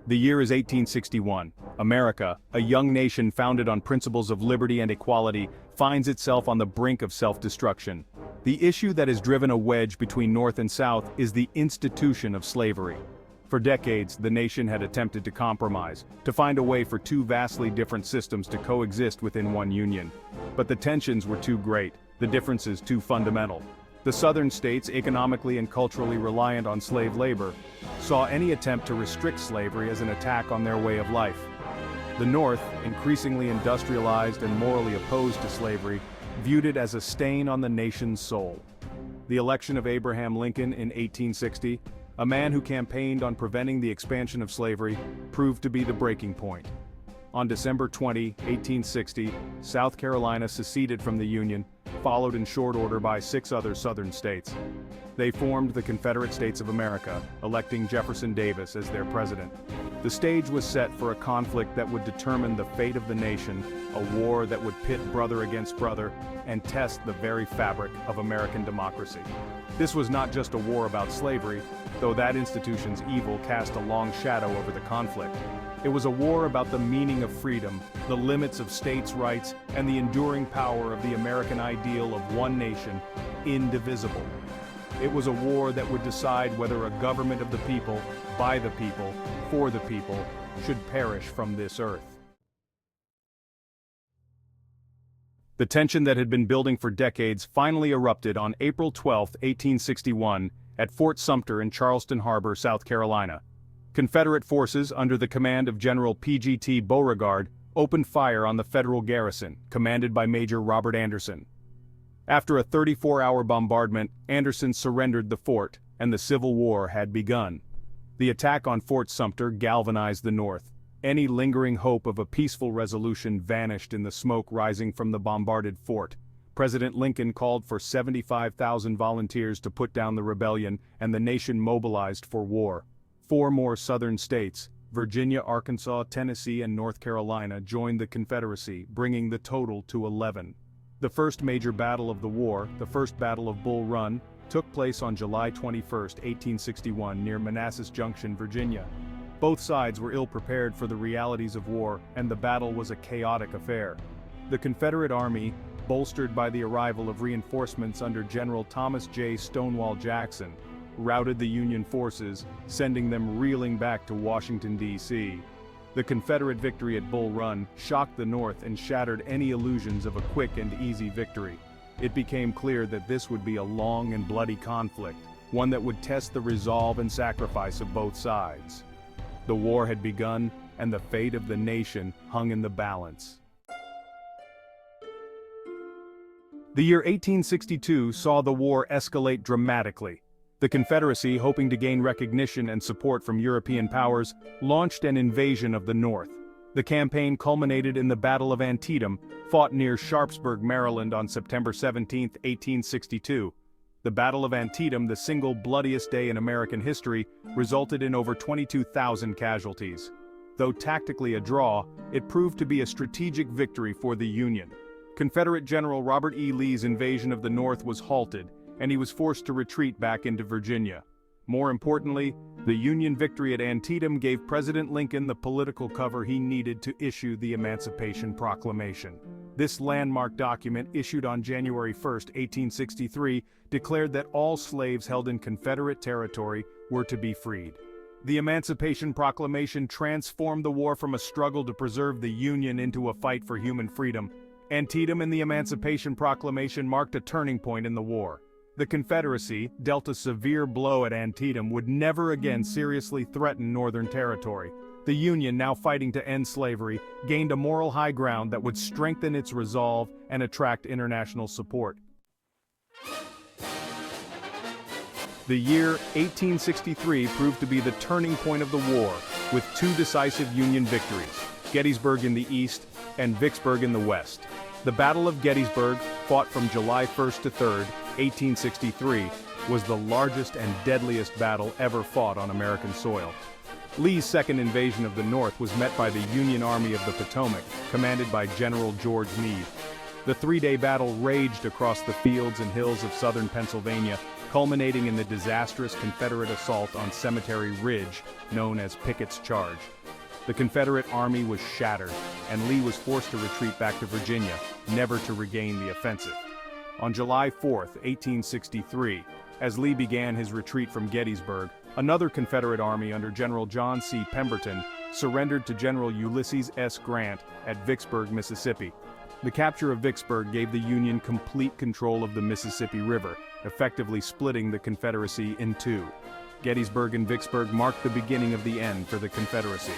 The year is 1861. America, a young nation founded on principles of liberty and equality, finds itself on the brink of self-destruction. The issue that has driven a wedge between North and South is the institution of slavery. For decades, the nation had attempted to compromise, to find a way for two vastly different systems to coexist within one union. But the tensions were too great, the differences too fundamental. The Southern states, economically and culturally reliant on slave labor, saw any attempt to restrict slavery as an attack on their way of life. The North, increasingly industrialized and morally opposed to slavery, viewed it as a stain on the nation's soul. The election of Abraham Lincoln in 1860, a man who campaigned on preventing the expansion of slavery, proved to be the breaking point. On December 20, 1860, South Carolina seceded from the Union, followed in short order by 6 other Southern states. They formed the Confederate States of America, electing Jefferson Davis as their president. The stage was set for a conflict that would determine the fate of the nation, a war that would pit brother against brother and test the very fabric of American democracy. This was not just a war about slavery, though that institution's evil cast a long shadow over the conflict. It was a war about the meaning of freedom, the limits of states' rights, and the enduring power of the American ideal of one nation, indivisible. It was a war that would decide whether a government of the people, by the people, for the people, should perish from this earth. The tension that had been building for decades finally erupted on April 12, 1861, at Fort Sumter in Charleston Harbor, South Carolina. Confederate forces under the command of General P.G.T. Beauregard opened fire on the Federal garrison, commanded by Major Robert Anderson. After a 34-hour bombardment, Anderson surrendered the fort, and the Civil War had begun. The attack on Fort Sumter galvanized the North. Any lingering hope of a peaceful resolution vanished in the smoke rising from the bombarded fort. President Lincoln called for 75,000 volunteers to put down the rebellion, and the nation mobilized for war. 4 more Southern states, Virginia, Arkansas, Tennessee, and North Carolina, joined the Confederacy, bringing the total to 11. The first major battle of the war, the First Battle of Bull Run, took place on July 21, 1861, near Manassas Junction, Virginia. Both sides were ill-prepared for the realities of war, and the battle was a chaotic affair. The Confederate Army, bolstered by the arrival of reinforcements under General Thomas J. Stonewall Jackson, routed the Union forces, sending them reeling back to Washington, D.C. The Confederate victory at Bull Run shocked the North and shattered any illusions of a quick and easy victory. It became clear that this would be a long and bloody conflict, one that would test the resolve and sacrifice of both sides. The war had begun, and the fate of the nation hung in the balance. The year 1862 saw the war escalate dramatically. The Confederacy, hoping to gain recognition and support from European powers, launched an invasion of the North. The campaign culminated in the Battle of Antietam, fought near Sharpsburg, Maryland on September 17, 1862. The Battle of Antietam, the single bloodiest day in American history, resulted in over 22,000 casualties. Though tactically a draw, it proved to be a strategic victory for the Union. Confederate General Robert E. Lee's invasion of the North was halted, and he was forced to retreat back into Virginia. More importantly, the Union victory at Antietam gave President Lincoln the political cover he needed to issue the Emancipation Proclamation. This landmark document, issued on January 1, 1863, declared that all slaves held in Confederate territory were to be freed. The Emancipation Proclamation transformed the war from a struggle to preserve the Union into a fight for human freedom. Antietam and the Emancipation Proclamation marked a turning point in the war. The Confederacy, dealt a severe blow at Antietam, would never again seriously threaten Northern territory. The Union, now fighting to end slavery, gained a moral high ground that would strengthen its resolve and attract international support. The year 1863 proved to be the turning point of the war, with 2 decisive Union victories, Gettysburg in the east and Vicksburg in the west. The Battle of Gettysburg, fought from July 1st to 3rd, 1863, was the largest and deadliest battle ever fought on American soil. Lee's second invasion of the North was met by the Union Army of the Potomac, commanded by General George Meade. The 3-day battle raged across the fields and hills of southern Pennsylvania, culminating in the disastrous Confederate assault on Cemetery Ridge, known as Pickett's Charge. The Confederate army was shattered, and Lee was forced to retreat back to Virginia, never to regain the offensive. On July 4, 1863, as Lee began his retreat from Gettysburg, another Confederate army under General John C. Pemberton surrendered to General Ulysses S. Grant at Vicksburg, Mississippi. The capture of Vicksburg gave the Union complete control of the Mississippi River, effectively splitting the Confederacy in two. Gettysburg and Vicksburg marked the beginning of the end for the Confederacy.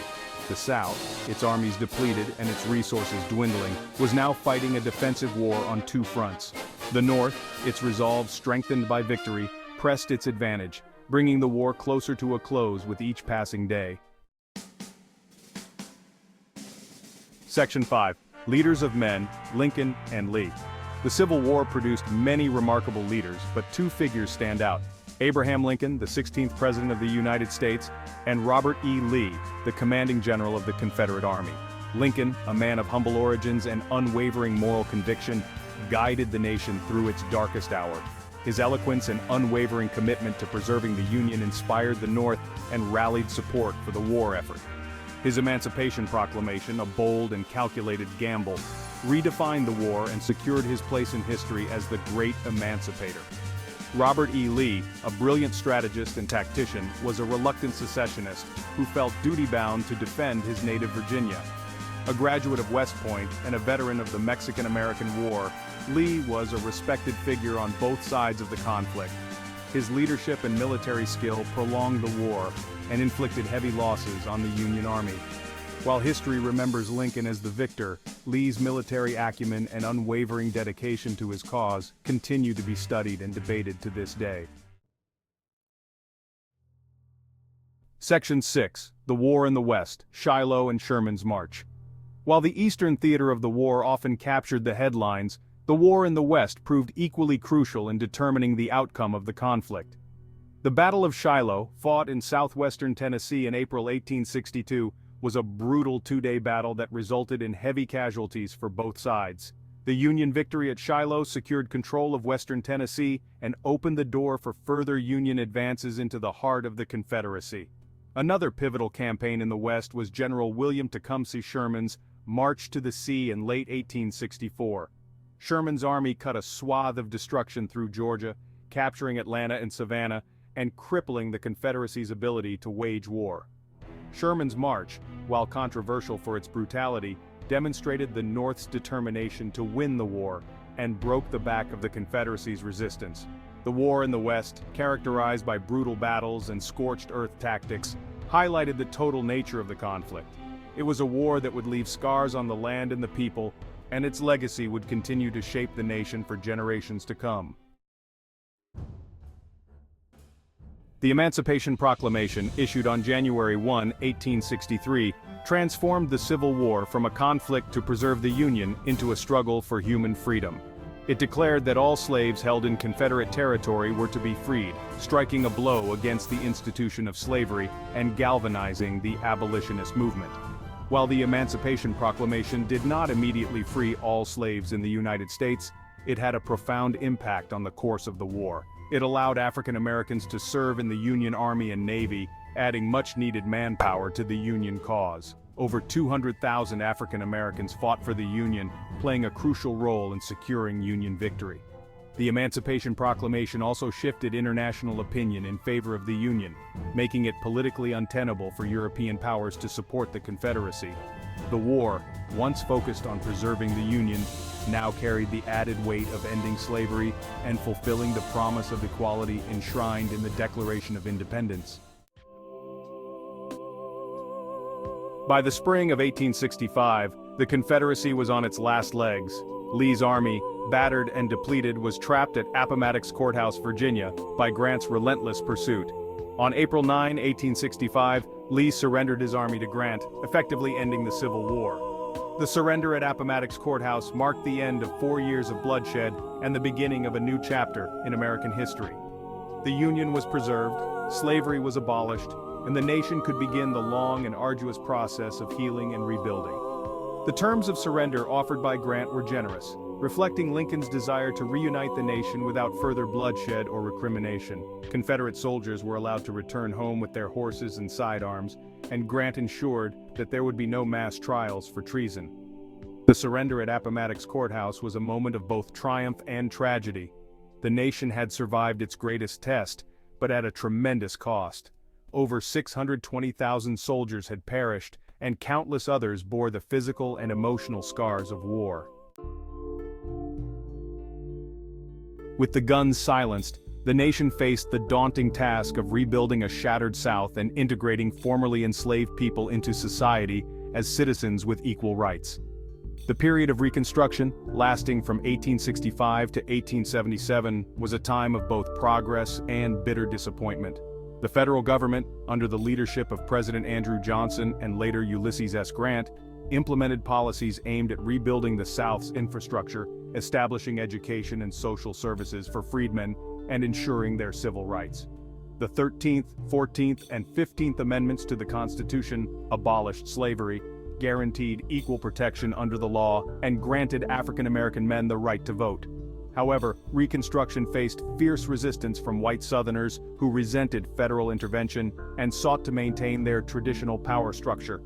The South, its armies depleted and its resources dwindling, was now fighting a defensive war on two fronts. The North, its resolve strengthened by victory, pressed its advantage, bringing the war closer to a close with each passing day. Section 5. Leaders of Men, Lincoln and Lee. The Civil War produced many remarkable leaders, but two figures stand out: Abraham Lincoln, the 16th President of the United States, and Robert E. Lee, the commanding general of the Confederate Army. Lincoln, a man of humble origins and unwavering moral conviction, guided the nation through its darkest hour. His eloquence and unwavering commitment to preserving the Union inspired the North and rallied support for the war effort. His Emancipation Proclamation, a bold and calculated gamble, redefined the war and secured his place in history as the great emancipator. Robert E. Lee, a brilliant strategist and tactician, was a reluctant secessionist who felt duty-bound to defend his native Virginia. A graduate of West Point and a veteran of the Mexican-American War, Lee was a respected figure on both sides of the conflict. His leadership and military skill prolonged the war and inflicted heavy losses on the Union Army. While history remembers Lincoln as the victor, Lee's military acumen and unwavering dedication to his cause continue to be studied and debated to this day. Section 6. The War in the West, Shiloh and Sherman's March. While the Eastern theater of the war often captured the headlines, the war in the West proved equally crucial in determining the outcome of the conflict. The Battle of Shiloh, fought in southwestern Tennessee in April 1862, was a brutal two-day battle that resulted in heavy casualties for both sides. The Union victory at Shiloh secured control of western Tennessee and opened the door for further Union advances into the heart of the Confederacy. Another pivotal campaign in the West was General William Tecumseh Sherman's March to the Sea in late 1864. Sherman's army cut a swath of destruction through Georgia, capturing Atlanta and Savannah, and crippling the Confederacy's ability to wage war. Sherman's march, while controversial for its brutality, demonstrated the North's determination to win the war and broke the back of the Confederacy's resistance. The war in the West, characterized by brutal battles and scorched earth tactics, highlighted the total nature of the conflict. It was a war that would leave scars on the land and the people, and its legacy would continue to shape the nation for generations to come. The Emancipation Proclamation, issued on January 1, 1863, transformed the Civil War from a conflict to preserve the Union into a struggle for human freedom. It declared that all slaves held in Confederate territory were to be freed, striking a blow against the institution of slavery and galvanizing the abolitionist movement. While the Emancipation Proclamation did not immediately free all slaves in the United States, it had a profound impact on the course of the war. It allowed African Americans to serve in the Union Army and Navy, adding much-needed manpower to the Union cause. Over 200,000 African Americans fought for the Union, playing a crucial role in securing Union victory. The Emancipation Proclamation also shifted international opinion in favor of the Union, making it politically untenable for European powers to support the Confederacy. The war, once focused on preserving the Union, now carried the added weight of ending slavery and fulfilling the promise of equality enshrined in the Declaration of Independence. By the spring of 1865, the Confederacy was on its last legs. Lee's army, battered and depleted, was trapped at Appomattox Courthouse, Virginia, by Grant's relentless pursuit. On April 9, 1865, Lee surrendered his army to Grant, effectively ending the Civil War. The surrender at Appomattox Courthouse marked the end of 4 years of bloodshed and the beginning of a new chapter in American history. The Union was preserved, slavery was abolished, and the nation could begin the long and arduous process of healing and rebuilding. The terms of surrender offered by Grant were generous. reflecting Lincoln's desire to reunite the nation without further bloodshed or recrimination. Confederate soldiers were allowed to return home with their horses and sidearms, and Grant ensured that there would be no mass trials for treason. The surrender at Appomattox Courthouse was a moment of both triumph and tragedy. The nation had survived its greatest test, but at a tremendous cost. Over 620,000 soldiers had perished, and countless others bore the physical and emotional scars of war. With the guns silenced, the nation faced the daunting task of rebuilding a shattered South and integrating formerly enslaved people into society as citizens with equal rights. The period of Reconstruction, lasting from 1865 to 1877, was a time of both progress and bitter disappointment. The federal government, under the leadership of President Andrew Johnson and later Ulysses S. Grant, implemented policies aimed at rebuilding the South's infrastructure, establishing education and social services for freedmen, and ensuring their civil rights. The 13th, 14th, and 15th Amendments to the Constitution abolished slavery, guaranteed equal protection under the law, and granted African American men the right to vote. However, Reconstruction faced fierce resistance from white Southerners who resented federal intervention and sought to maintain their traditional power structure.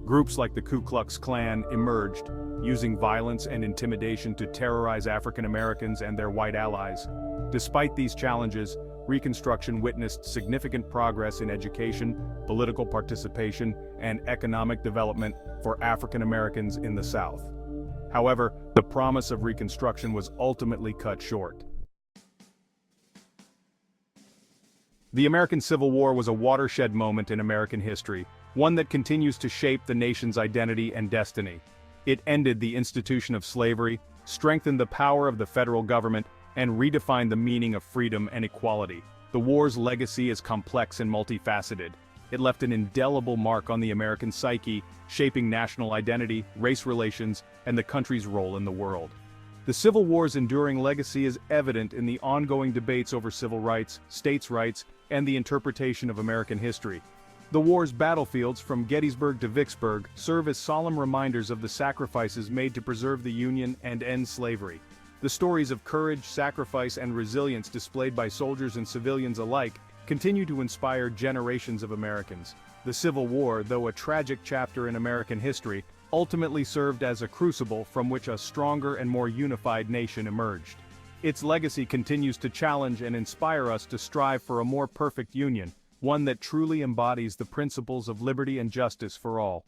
Groups like the Ku Klux Klan emerged, using violence and intimidation to terrorize African Americans and their white allies. Despite these challenges, Reconstruction witnessed significant progress in education, political participation, and economic development for African Americans in the South. However, the promise of Reconstruction was ultimately cut short. The American Civil War was a watershed moment in American history, one that continues to shape the nation's identity and destiny. It ended the institution of slavery, strengthened the power of the federal government, and redefined the meaning of freedom and equality. The war's legacy is complex and multifaceted. It left an indelible mark on the American psyche, shaping national identity, race relations, and the country's role in the world. The Civil War's enduring legacy is evident in the ongoing debates over civil rights, states' rights, and the interpretation of American history. The war's battlefields, from Gettysburg to Vicksburg, serve as solemn reminders of the sacrifices made to preserve the Union and end slavery. The stories of courage, sacrifice, and resilience displayed by soldiers and civilians alike continue to inspire generations of Americans. The Civil War, though a tragic chapter in American history, ultimately served as a crucible from which a stronger and more unified nation emerged. Its legacy continues to challenge and inspire us to strive for a more perfect union, one that truly embodies the principles of liberty and justice for all.